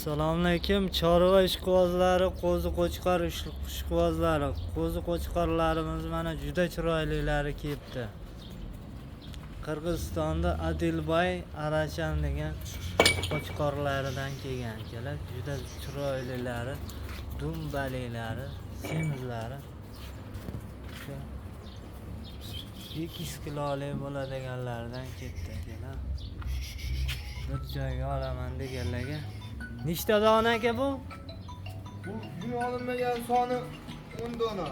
Assalomu alaykum. Chorva ishqibozlari, qo'zi qo'chqor ishqibozlari, qo'zi qo'chqorlarimiz mana juda chiroylilari kelibdi. Qirg'izistonda Adilbay Arashan degan qo'chqorlaridan kelgan akalar. Juda chiroylilari, dumbalilari, semizlari. 2 kilolik bo'ladiganlardan ketdi akalar. Bir joyga olaman deganlarga. Nechta dona aka bu? Bu olinmagan soni 10 dona.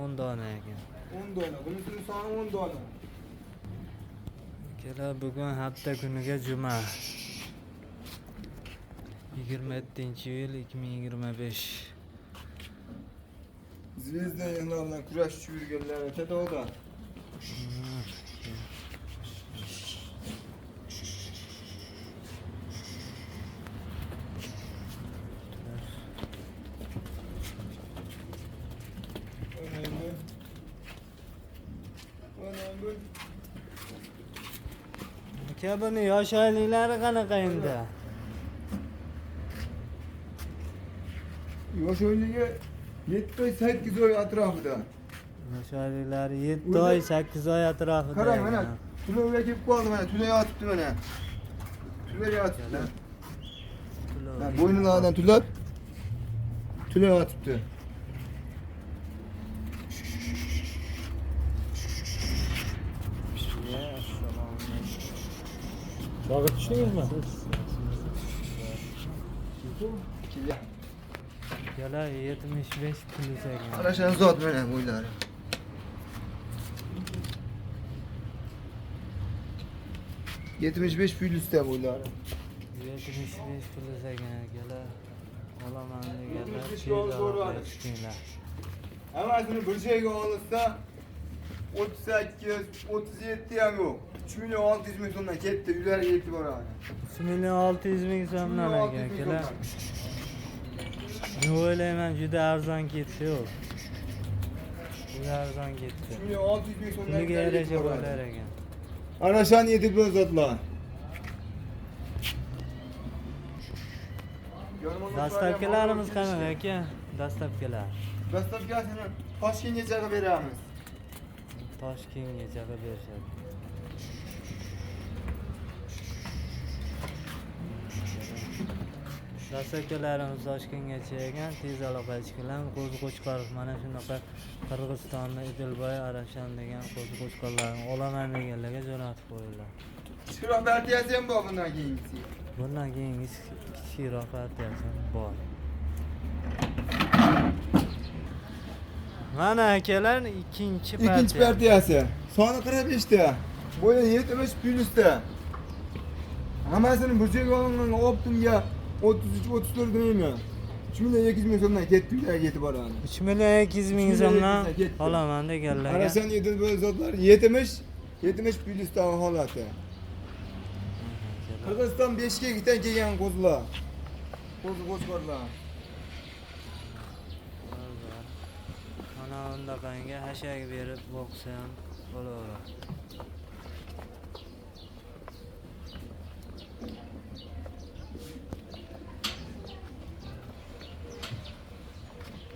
10 dona ekan. 10 dona. Bunisining soni 10 dona. Akalar bugun hafta kuniga juma. 27-iyul 2025. Zvezda yanlardan kurashib yurganlar tadavda. Aka buni yosh oyliklari qanaqa endi? Yosh oyligi 7-8 oy atrofida. Yosh oyliklari 7 oy 8 oy atrofida. Qarang mana, tulovga kelib qoldi mana, tulo yotibdi mana. Tulo yotibdi. Bo'ynilardan tulab tulo yotibdi. Bog'i tushdingizmi? Akalar 75 plyus ekan. Qarashan zot mana bo'ylari. 75 plyusda bo'ylari. 75 plyus ekan akalar. Olaman deganlar. 75 olib hammasini bir joyga olsa 38, 37 ham yo'q. 3 million 600 ming so'mdan ketdi, uylariga yetib boradi. 3 million 600 ming so'mdan ekan akalar. Men o'ylayman juda arzon ketdi u. Juda arzon ketdi. 3 million 600 ming so'mdan. Pulga yarasha bo'lar ekan. Ana shan yetib zotlar. Dastlabkilarimiz qanaqa aka? Dastlabkilar. Dastlabkasini Toshkentgacha qilib beramiz. Toshkentgacha qilib berishadi. Dastlabkilarimiz Toshkentgacha ekan, tez aloqa chiqinglar. Qo'zi qo'chqor mana shunaqa Qirg'izistonda Idilboy Arashan degan qo'zi qo'chqorlarni olaman deganlarga jo'natib qo'yinglar. Kichikroq partiyasi ham bor bundan keyingisi. Bundan keyin kichikroq partiyasi bor. Mana akalar ikkinchi partiyasi. Soni 45 ta. Bo'yi 70 plyusda. Hammasini bir joyga olinganga optimga 33-34 deyman. 3 million 200 ming so'mdan ketdi, ularga yetib boradi. 3 million 200 ming so'mdan olaman deganlarga. Arashan Idilboy zotlar 70 plyusda holati. Qirg'iziston 5 gekdan kelgan qo'zlar. Qo'zi qo'chqorlar. Mana undaqanga hashaga berib boqsam bo'laveradi.